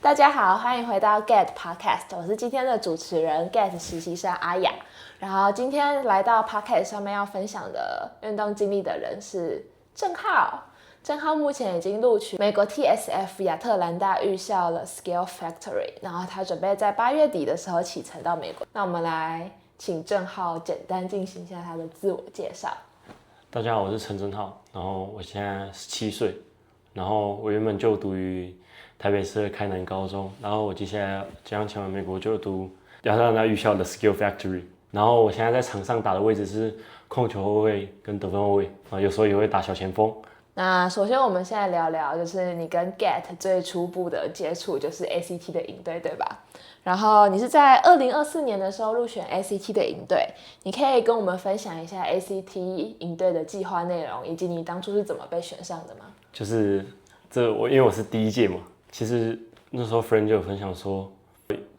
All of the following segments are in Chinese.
大家好，欢迎回到 Get Podcast， 我是今天的主持人 Get 实习生阿雅。然后今天来到 Podcast 上面要分享的运动经历的人是郑浩。郑浩目前已经录取美国 TSF 亚特兰大预校了 Skill Factory， 然后他准备在8月底的时候启程到美国。那我们来请郑浩简单进行一下他的自我介绍。大家好，我是陈正浩，然后我现在17岁，然后我原本就读于台北市的开南高中，然后我接下来将前往美国就读亚特兰大预校的 Skill Factory， 然后我现在在场上打的位置是控球后卫跟得分后卫，有时候也会打小前锋。那首先我们现在聊聊，就是你跟 Get 最初步的接触，就是 ACT 的营队，对吧？然后你是在2024年的时候入选 ACT 的营队，你可以跟我们分享一下 ACT 营队的计划内容，以及你当初是怎么被选上的吗？就是因为我是第一届嘛，其实那时候 friend 就有分享说，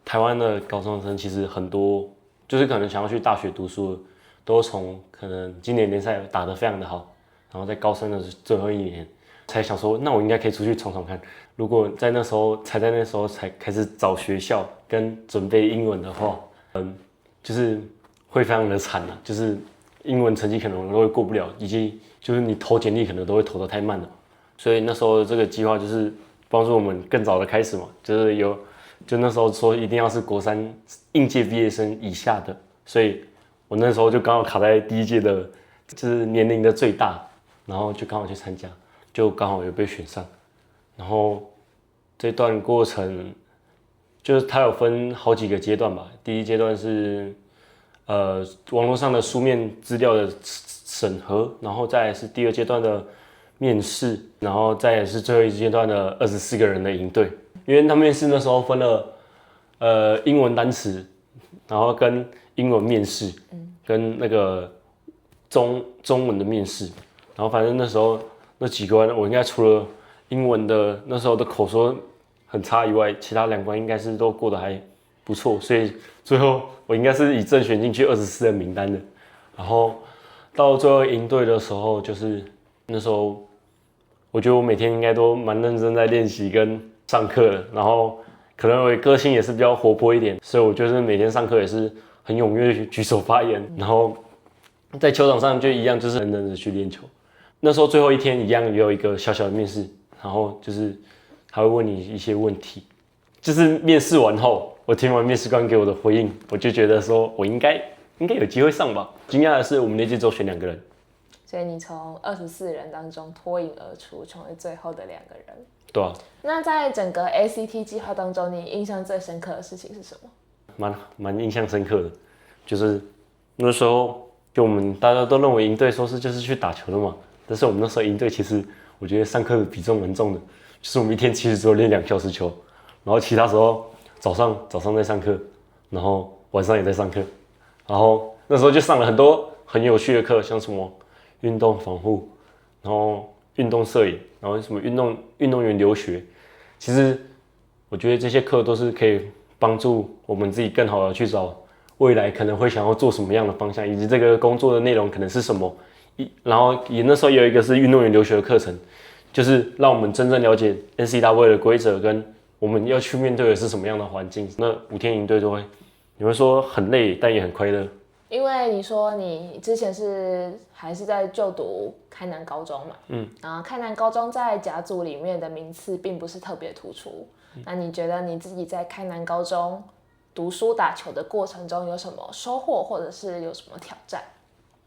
台湾的高中生其实很多，就是可能想要去大学读书的，都从可能今年联赛打得非常的好，然后在高三的最后一年才想说，那我应该可以出去闯闯看。如果在那时候才开始找学校跟准备英文的话，就是会非常的惨啊，就是英文成绩可能都会过不了，以及就是你投简历可能都会投得太慢了。所以那时候这个计划就是帮助我们更早的开始嘛，就那时候说一定要是国3应届毕业生以下的，所以我那时候就刚好卡在第一届的，就是年龄的最大，然后就刚好去参加，就刚好有被选上。然后这段过程就是它有分好几个阶段吧，第一阶段是网络上的书面资料的审核，然后再来是第二阶段的面试，然后再来是最后一阶段的24个人的营队。因为他面试那时候分了英文单词，然后跟英文面试，跟那个中文的面试，然后反正那时候那几关我应该除了英文的那时候的口说很差以外，其他2关应该是都过得还不错，所以最后我应该是以正选进去24人名单的。然后到最后营队的时候，就是那时候我觉得我每天应该都蛮认真在练习跟上课的，然后可能我的个性也是比较活泼一点，所以我就是每天上课也是很踊跃举手发言，然后在球场上就一样就是认真的去练球。那时候最后一天一样也有一个小小的面试，然后就是他会问你一些问题，就是面试完后，我听完面试官给我的回应，我就觉得说我应该有机会上吧。惊讶的是我们那届只有选2个人，所以你从24人当中脱颖而出，成为最后的2个人。对啊。那在整个 ACT 计划当中，你印象最深刻的事情是什么？蛮印象深刻的，就是那时候就我们大家都认为营队说是就是去打球的嘛，但是我们那时候营队其实我觉得上课的比重蛮重的，就是我们一天其实只有练2小时球，然后其他时候早上在上课，然后晚上也在上课，然后那时候就上了很多很有趣的课，像什么运动防护，然后运动摄影，然后什么运动员留学。其实我觉得这些课都是可以帮助我们自己更好的去找未来可能会想要做什么样的方向，以及这个工作的内容可能是什么。然后也那时候有一个是运动员留学的课程，就是让我们真正了解 NCAA 的规则跟我们要去面对的是什么样的环境。那5天营队都会，你会说很累，但也很快乐。因为你说你之前还是在就读开南高中嘛，然后开南高中在甲组里面的名次并不是特别突出，那你觉得你自己在开南高中读书打球的过程中有什么收获，或者是有什么挑战？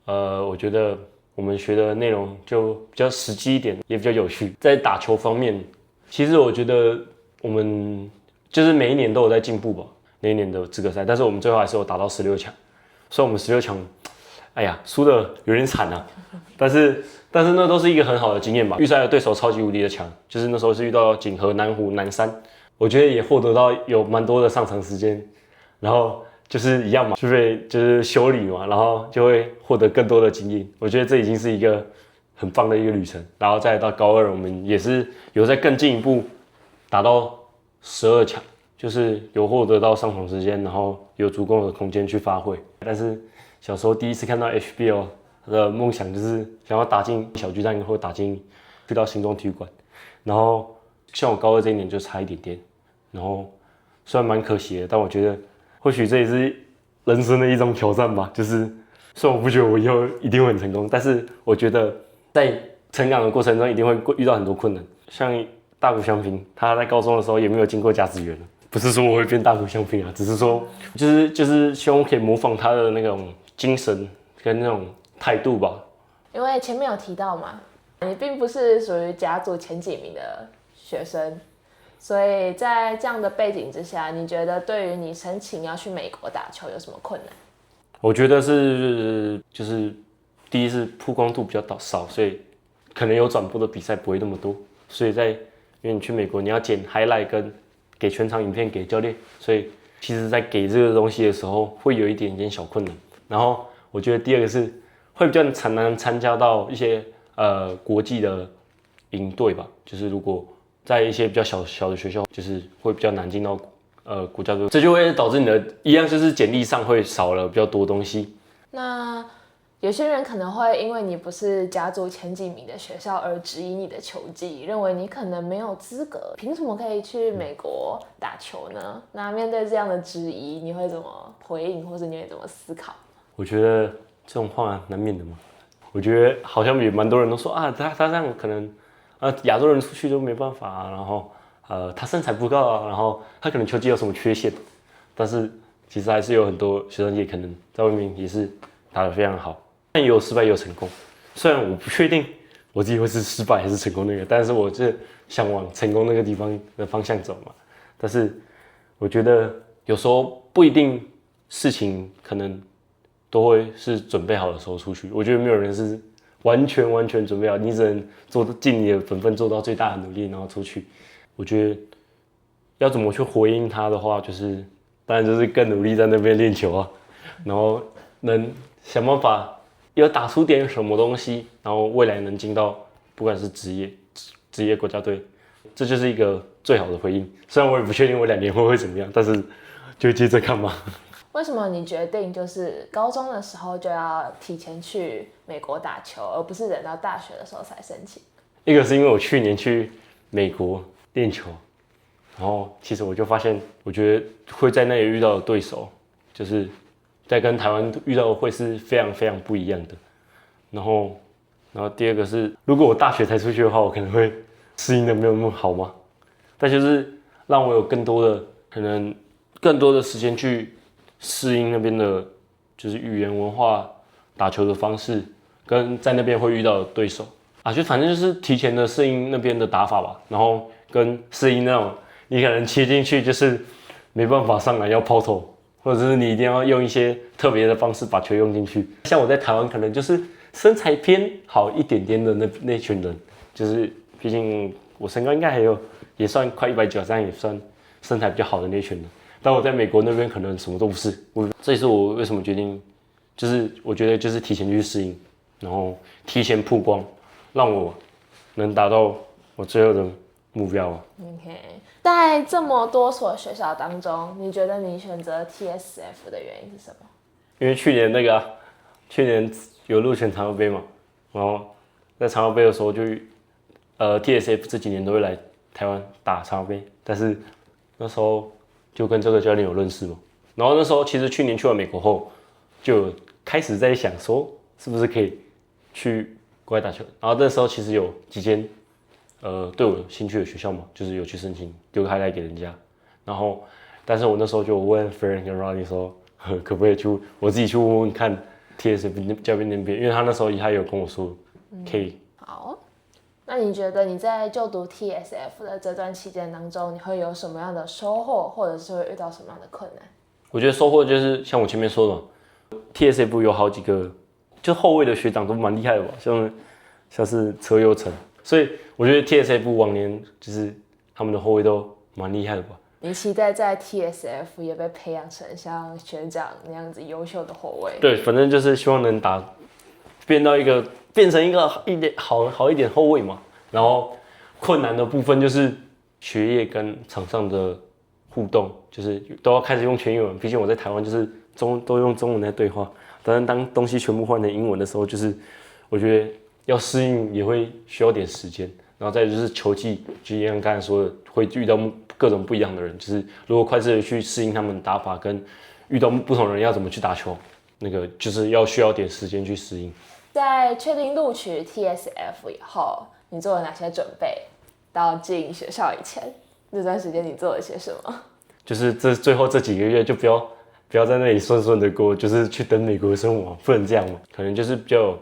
我觉得我们学的内容就比较实际一点，也比较有趣。在打球方面，其实我觉得我们就是每一年都有在进步吧，那一年的资格赛，但是我们最后还是有打到16强。所以我们16强，哎呀，输的有点惨啊。但是那都是一个很好的经验吧。预赛的对手超级无敌的强，就是那时候是遇到锦和、南湖、南山，我觉得也获得到有蛮多的上场时间，然后就是一样嘛，就是修理嘛，然后就会获得更多的经验。我觉得这已经是一个很棒的一个旅程。然后再来到高2，我们也是有在更进一步打到12强。就是有获得到上场时间，然后有足够的空间去发挥。但是小时候第一次看到 HBL 的梦想就是想要打进小巨蛋或打进去到新庄体育馆。然后像我高2这一年就差一点点，然后虽然蛮可惜的，但我觉得或许这也是人生的一种挑战吧。就是虽然我不觉得我以后一定会很成功，但是我觉得在成长的过程中一定会遇到很多困难。像大谷翔平，他在高中的时候也没有经过甲子园了，不是说我会变大谷翔平啊，只是说就是希望我可以模仿他的那种精神跟那种态度吧。因为前面有提到嘛，你并不是属于甲组前几名的学生，所以在这样的背景之下，你觉得对于你申请要去美国打球有什么困难？我觉得就是第一是曝光度比较少，所以可能有转播的比赛不会那么多，所以因为你去美国你要剪 highlight 跟给全场影片给教练，所以其实在给这个东西的时候会有一点点小困难。然后我觉得第二个是会比较难参加到一些国际的营队吧，就是如果在一些比较小的学校，就是会比较难进到国家队，这就会导致你的一样就是简历上会少了比较多东西。那有些人可能会因为你不是甲组前几名的学校而质疑你的球技，认为你可能没有资格，凭什么可以去美国打球呢？那面对这样的质疑，你会怎么回应，或者你会怎么思考？我觉得这种话难免的嘛。我觉得好像也蛮多人都说啊，他这样可能亚洲人出去都没办法啊，然后他身材不够啊，然后他可能球技有什么缺陷，但是其实还是有很多学生也可能在外面也是打得非常好，但也有失败也有成功。虽然我不确定我自己会是失败还是成功那个，但是我是想往成功那个地方的方向走嘛。但是我觉得有时候不一定事情可能都会是准备好的时候出去。我觉得没有人是完全准备好，你只能尽你的本分，做到最大的努力，然后出去。我觉得要怎么去回应他的话，当然就是更努力在那边练球啊，然后能想办法要打出点什么东西，然后未来能进到不管是职业国家队，这就是一个最好的回应。虽然我也不确定我2年后会怎么样，但是就接着看吧。为什么你决定就是高中的时候就要提前去美国打球，而不是等到大学的时候才申请？一个是因为我去年去美国练球，然后其实我就发现，我觉得会在那里遇到的对手，就是在跟台湾遇到的会是非常不一样的。然后第二个是，如果我大学才出去的话，我可能会适应的没有那么好嘛。但就是让我有更多的时间去适应那边的，就是语言文化、打球的方式，跟在那边会遇到的对手啊，就反正就是提前的适应那边的打法吧，然后跟适应那种你可能切进去就是没办法上来要抛投，或者是你一定要用一些特别的方式把球用进去。像我在台湾可能就是身材偏好一点点的那群人，就是毕竟我身高应该也算快190，这样也算身材比较好的那群人。但我在美国那边可能什么都不是，这也是我为什么决定，就是我觉得就是提前去适应，然后提前曝光，让我能达到我最后的目标啊。OK， 在这么多所学校当中，你觉得你选择 TSF 的原因是什么？因为去年有入选长乐杯嘛，然后在长乐杯的时候TSF 这几年都会来台湾打长乐杯，但是那时候就跟这个教练有认识嘛，然后那时候其实去年去完美国后，就开始在想说是不是可以去国外打球，然后那时候其实有几间对我有兴趣的学校嘛，就是有去申请丢个 highlight 给人家，然后但是我那时候就问 Frank 跟 Ronnie 说，可不可以我自己去问问看 TSF 教练那边，因为他那时候他有跟我说可以。好，那你觉得你在就读 TSF 的这段期间当中，你会有什么样的收获，或者是会遇到什么样的困难？我觉得收获就是像我前面说的嘛 ，TSF 有好几个就后卫的学长都蛮厉害的吧，像是车优成，所以我觉得 TSF 往年就是他们的后卫都蛮厉害的吧。你期待在 TSF 也被培养成像学长那样子优秀的后卫？对，反正就是希望能变成一个好一点后卫嘛。然后困难的部分就是学业跟场上的互动，就是都要开始用全英文。毕竟我在台湾就是都用中文在对话，但是当东西全部换成英文的时候，就是我觉得要适应也会需要点时间。然后再就是球技，就像刚才说的，会遇到各种不一样的人，就是如果快速的去适应他们的打法，跟遇到不同的人要怎么去打球，那个就是需要点时间去适应。在确定录取 TSF 以后，你做了哪些准备？到进学校以前，这段时间你做了些什么？就是最后这几个月就不要在那里顺顺的过，就是去等美国的生活，不能这样嘛。可能就是比较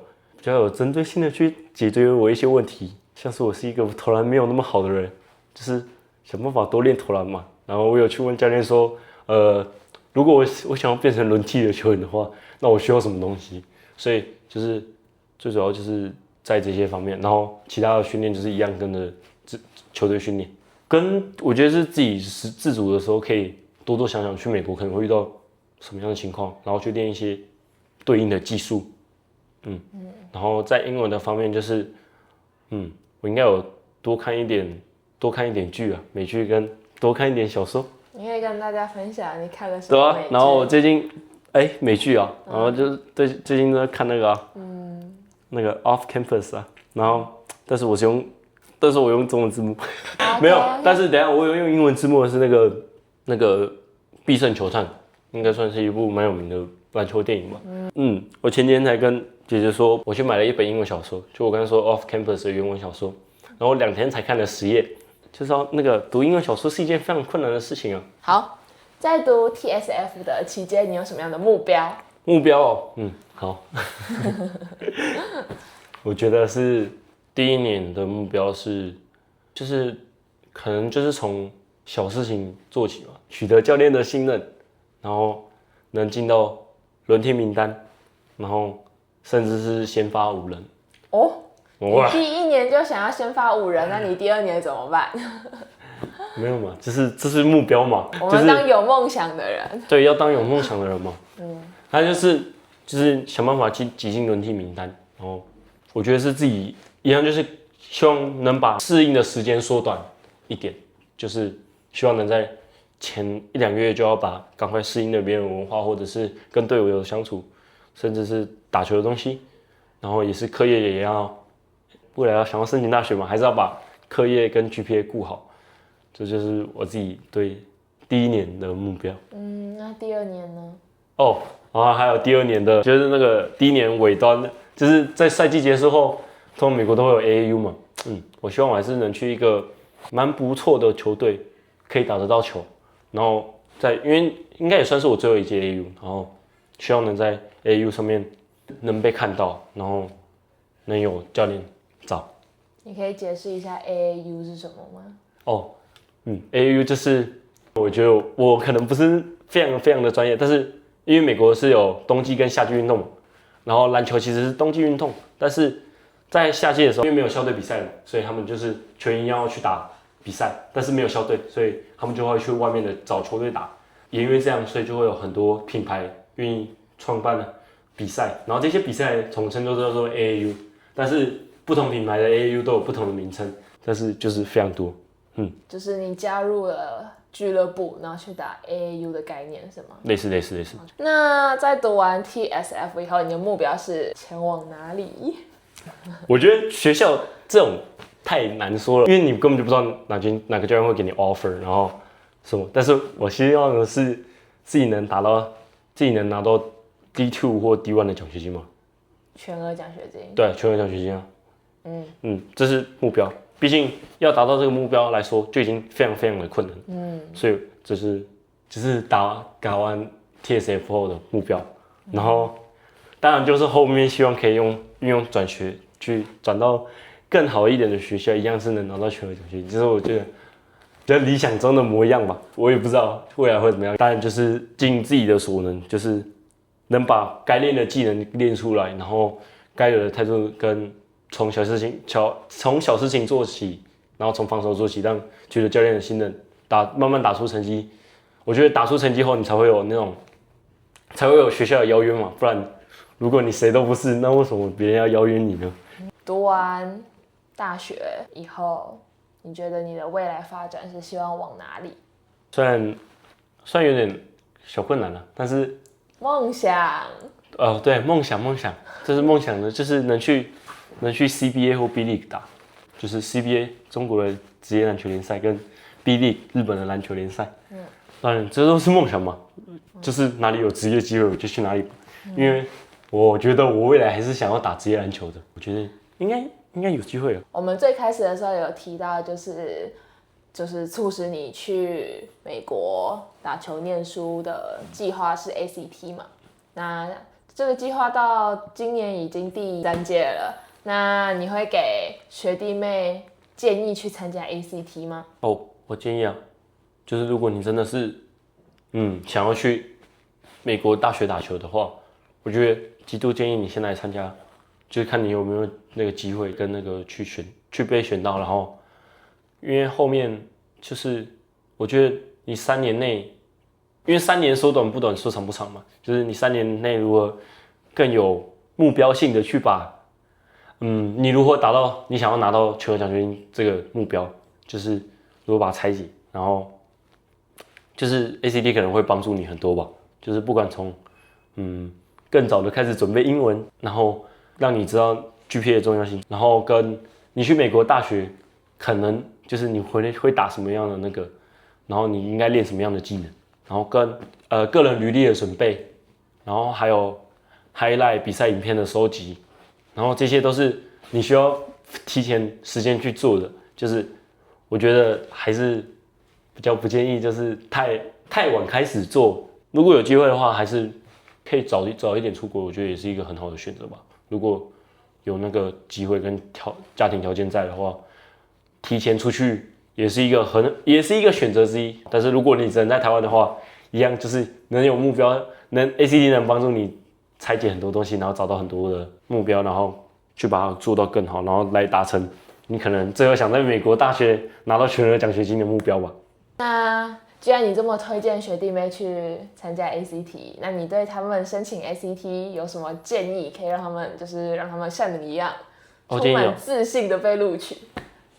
有针对性的去解决我一些问题，像是我是一个投篮没有那么好的人，就是想办法多练投篮嘛。然后我有去问教练说，如果我想要变成轮替的球员的话，那我需要什么东西？所以就是最主要就是在这些方面，然后其他的训练就是一样跟着球队训练。跟我觉得是自己自主的时候，可以多多想想去美国可能会遇到什么样的情况，然后去练一些对应的技术。然后在英文的方面就是，我应该有多看一点剧啊，美剧跟多看一点小说。你可以跟大家分享你看了什么美剧？然后我最近美剧啊，然后就是最近都在看那个那个 Off Campus 啊，然后但是我用中文字幕，没有，但是等一下我有用英文字幕的是那个必胜球探，应该算是一部蛮有名的篮球电影吧。我前几天才跟姐姐说，我去买了一本英文小说，就我刚才说 Off Campus 的原文小说，然后2天才看了10页，就知道那个读英文小说是一件非常困难的事情啊。好，在读 TSF 的期间，你有什么样的目标？目标哦，好，我觉得是第一年的目标是，就是可能就是从小事情做起嘛，取得教练的信任，然后能进到轮替名单，然后甚至是先发5人。哦，你第一年就想要先发5人，那你第2年怎么办？没有嘛，这是目标嘛。我们当有梦想的人。对，要当有梦想的人嘛。他就是想办法挤进轮替名单，然后我觉得是自己一样，就是希望能把适应的时间缩短一点，就是希望能在前1-2个月就要赶快适应那边的文化，或者是跟队友的相处，甚至是打球的东西，然后也是课业也要，未来想要申请大学嘛，还是要把课业跟 GPA 顾好，这就是我自己对第一年的目标。那第2年呢？然后还有第2年的，就是那个第1年尾端，就是在赛季结束后，通常美国都会有 AAU 嘛。我希望我还是能去一个蛮不错的球队，可以打得到球，然后因为应该也算是我最后一届 AAU，然后希望能在 AAU 上面能被看到，然后能有教练找。你可以解释一下 AAU 是什么吗？AAU 就是我觉得我可能不是非常非常的专业，但是因为美国是有冬季跟夏季运动嘛，然后篮球其实是冬季运动，但是在夏季的时候，因为没有校队比赛了，所以他们就是全员要去打比赛，但是没有校队，所以他们就会去外面的找球队打。也因为这样，所以就会有很多品牌愿意创办了比赛，然后这些比赛统称都叫做 AAU， 但是不同品牌的 AAU 都有不同的名称，但是就是非常多。就是你加入了俱乐部，然后去打 AAU 的概念是吗？类似。那在读完 TSF 以后，你的目标是前往哪里？我觉得学校这种太难说了，因为你根本就不知道哪个教练会给你 offer， 然后什么。但是我希望的是自己能拿到 D2 或 D1 的奖学金嘛。全额奖学金。对，全额奖学金啊。这是目标。毕竟要达到这个目标来说，就已经非常非常的困难。所以这是就是打完 TSF 后的目标。然后当然就是后面希望可以运用转学去转到更好一点的学校，一样是能拿到全额奖学金。就是我觉得比较理想中的模样吧。我也不知道未来会怎么样，当然就是尽自己的所能，就是能把该练的技能练出来，然后该有的态度跟从小事情做起，然后从防守做起，让取得教练的信任，慢慢打出成绩。我觉得打出成绩后，你才会有学校的邀约嘛，不然如果你谁都不是，那为什么别人要邀约你呢？读完大学以后，你觉得你的未来发展是希望往哪里？虽然有点小困难了，但是梦想。对，梦想，这是梦想的，就是能去 CBA 或 B League 打，就是 CBA 中国的职业篮球联赛跟 B League 日本的篮球联赛。当然这都是梦想嘛，就是哪里有职业机会我就去哪里，因为我觉得我未来还是想要打职业篮球的，我觉得应该有机会了。我们最开始的时候有提到，就是促使你去美国打球念书的计划是 ACT 嘛？那这个计划到今年已经第3届了，那你会给学弟妹建议去参加 ACT 吗？我建议啊，就是如果你真的是想要去美国大学打球的话，我觉得极度建议你先来参加，就是看你有没有那个机会跟那个去被选到，然后因为后面就是我觉得你3年内，因为3年说短不短，说长不长嘛，就是你3年内如果更有目标性的去把你如何达到你想要拿到全额奖学金这个目标，就是如果把它拆解，然后就是 ACT 可能会帮助你很多吧，就是不管从更早的开始准备英文，然后让你知道 GPA 的重要性，然后跟你去美国大学，可能就是你会打什么样的那个，然后你应该练什么样的技能，然后跟个人履历的准备，然后还有 highlight 比赛影片的收集，然后这些都是你需要提前时间去做的，就是我觉得还是比较不建议就是太晚开始做，如果有机会的话，还是可以早一点出国，我觉得也是一个很好的选择吧。如果有那个机会跟家庭条件在的话，提前出去也是一个选择之一。但是如果你只能在台湾的话，一样就是能有目标，ACT 能帮助你拆解很多东西，然后找到很多的目标，然后去把它做到更好，然后来达成你可能最后想在美国大学拿到全额奖学金的目标吧。那既然你这么推荐学弟妹去参加 ACT， 那你对他们申请 ACT 有什么建议，可以让他们像你一样充满自信的被录取？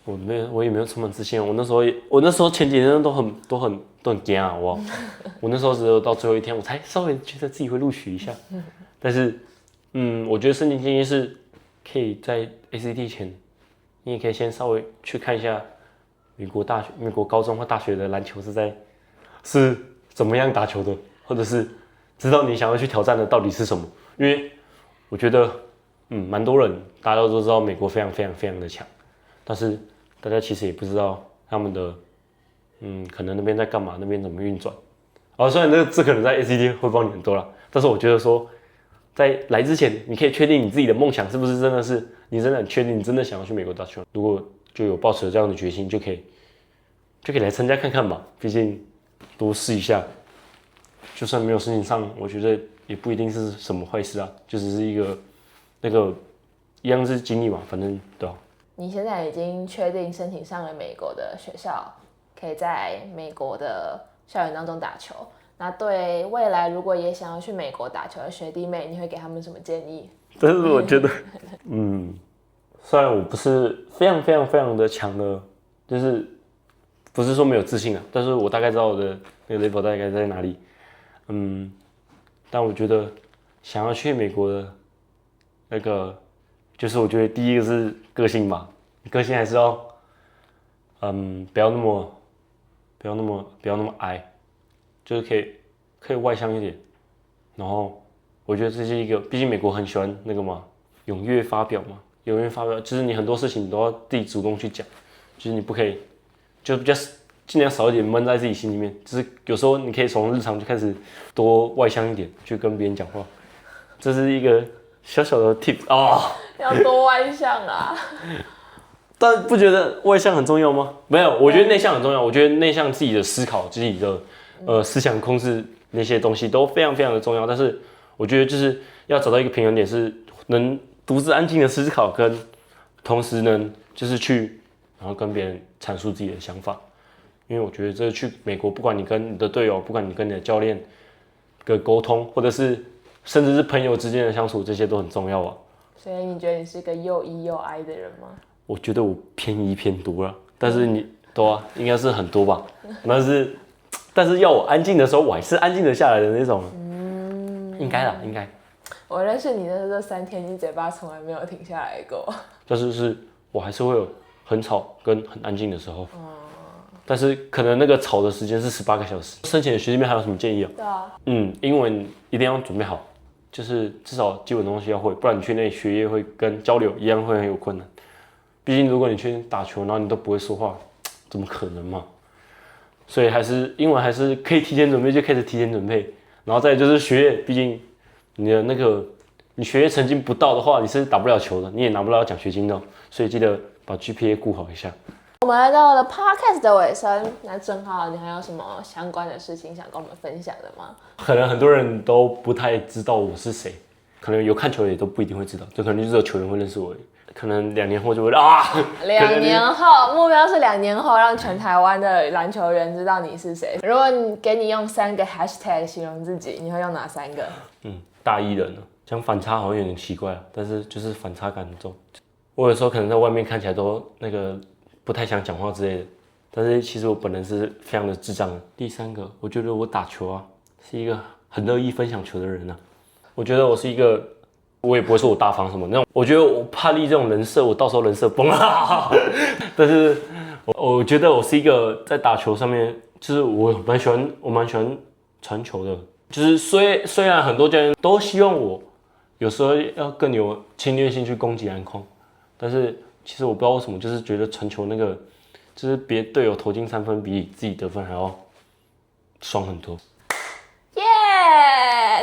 我也没有充满自信，我那时候前几天都很惊啊，我那时候只有到最后一天，我才稍微觉得自己会录取一下。但是我觉得申请建议是可以在 ACT 前，你也可以先稍微去看一下美国高中或大学的篮球是怎么样打球的，或者是知道你想要去挑战的到底是什么。因为我觉得蛮多人大家都知道美国非常非常非常的强，但是大家其实也不知道他们的可能那边在干嘛，那边怎么运转。虽然这可能在 ACT 会帮你很多啦，但是我觉得说在来之前，你可以确定你自己的梦想是不是真的是你真的很确定你真的想要去美国打球。如果就有抱持这样的决心，就可以来参加看看嘛，毕竟多试一下，就算没有申请上，我觉得也不一定是什么坏事啊，就只是一个那个一样是经历嘛，反正对啊。你现在已经确定申请上了美国的学校，可以在美国的校园当中打球。那对未来如果也想要去美国打球的学弟妹，你会给他们什么建议？但是我觉得，虽然我不是非常非常非常的强的，就是不是说没有自信啊，但是我大概知道我的那个 level 大概在哪里。但我觉得想要去美国的那个，就是我觉得第一个是个性吧，个性还是要，不要那么矮，就是可以外向一点。然后我觉得这是一个，毕竟美国很喜欢那个嘛，踊跃发表嘛，踊跃发表，就是你很多事情你都要自己主动去讲，就是你不可以，就比较尽量少一点闷在自己心里面，就是有时候你可以从日常就开始多外向一点，去跟别人讲话，这是一个小小的 tip 啊。要多外向啊！但不觉得外向很重要吗？没有，我觉得内向很重要。我觉得内向自己的思考、自己的思想控制那些东西都非常非常的重要。但是我觉得就是要找到一个平衡点，是能独自安静的思考，跟同时能就是去然后跟别人阐述自己的想法。因为我觉得这去美国，不管你跟你的队友，不管你跟你的教练的沟通，或者是甚至是朋友之间的相处，这些都很重要啊。所以你觉得你是个又 E 又 I 的人吗？我觉得我偏E偏多了，但是你多啊，应该是很多吧。但是要我安静的时候，我还是安静的下来的那种。应该啦，应该。我认识你的这3天，你嘴巴从来没有停下来过。但是我还是会有很吵跟很安静的时候。但是可能那个吵的时间是18个小时。申请的学弟妹还有什么建议啊？对啊，英文一定要准备好，就是至少基本东西要会，不然你去那里学业会跟交流一样会很有困难。毕竟如果你去打球，然后你都不会说话，怎么可能嘛？所以英文还是可以提前准备就开始提前准备，然后再就是学业，毕竟你的你学业成绩不到的话，你是打不了球的，你也拿不到奖学金的，所以记得把 GPA 顾好一下。我们来到了 podcast 的尾声，那正好你还有什么相关的事情想跟我们分享的吗？可能很多人都不太知道我是谁，可能有看球也都不一定会知道，就可能就只有球员会认识我而已。可能2年后就会2年后，目标是2年后让全台湾的篮球员知道你是谁。如果给你用3个 hashtag 形容自己，你会用哪3个？大艺人呢，讲反差好像有点奇怪，但是就是反差感很重。我有时候可能在外面看起来都不太想讲话之类的，但是其实我本人是非常的智障的。第3个，我觉得我打球啊是一个很乐意分享球的人啊。我觉得我是一个，我也不会说我大方什么那种，我觉得我怕立这种人设，我到时候人设崩了。但是我觉得我是一个在打球上面，就是我蛮喜欢传球的。就是虽然很多教练都希望我有时候要更有侵略性去攻击篮筐，但是其实我不知道为什么，就是觉得传球就是别队友投进3分比自己得分还要爽很多。耶！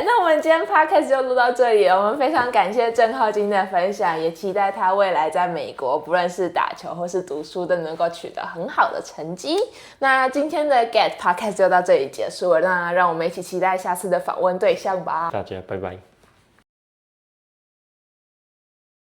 那我们今天 podcast 就录到这里了。我们非常感谢郑浩今天的分享，也期待他未来在美国，不论是打球或是读书，都能够取得很好的成绩。那今天的 Get podcast 就到这里结束了，那让我们一起期待下次的访问对象吧。大家拜拜。